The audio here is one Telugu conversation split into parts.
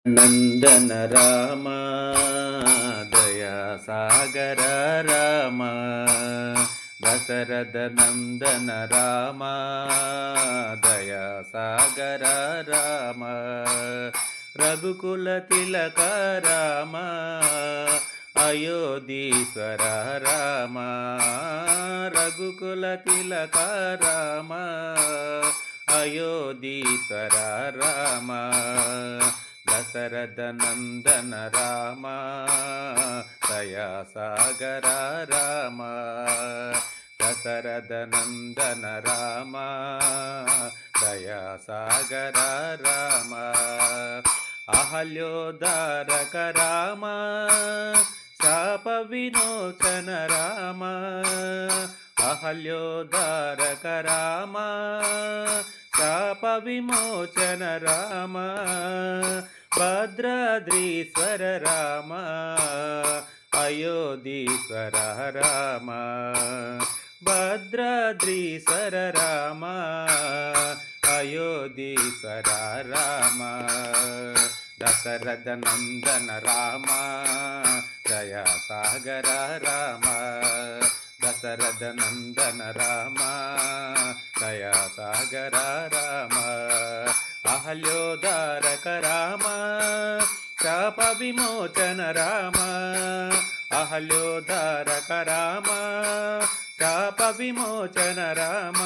నందన రామ దయా సాగర రామ దశరథ నందన రామ దయా సాగర రామ రఘుకుల తిలక రామ అయోధీశ్వర రామ రఘుకుల తిలక రామ అయోధీశ్వర రామ దశరథ నందన రామ దయా సాగర రామ దశరథ నందన రామ దయా సాగర రామ అహల్యోదారక రామ శాప విమోచన రామ అహల్యోదారక రామ శాప విమోచన రామ భద్రాద్రీశ్వర రామ అయోధీశ్వర రామ భద్రాద్రీశ్వర రామ అయోధీశ్వర రామ దశరథ నందన రామ దయా సాగర రామ దశరథ నందన రామ దయా సాగర రామ అహల్యోదారక రామ శాప విమోచన రామ అహల్యోదారక రామ శాప విమోచన రామ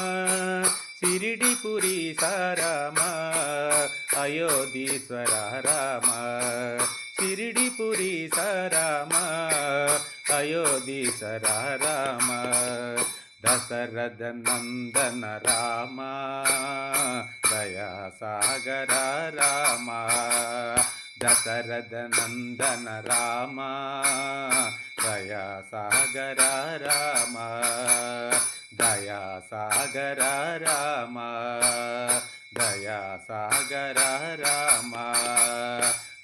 షిరిడిపురి రామ అయోధీశ్వర రామ షిరిడిపురి రామ అయోధీశ్వర రామ దశరథ నందన రామ దయా సాగర రామ దశరథ నందన రామ దయా సాగర రామ దయా సాగర రామ దయా సాగర రామ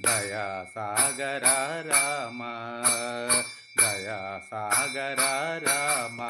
దయా సాగర రామ దయా సాగర రామ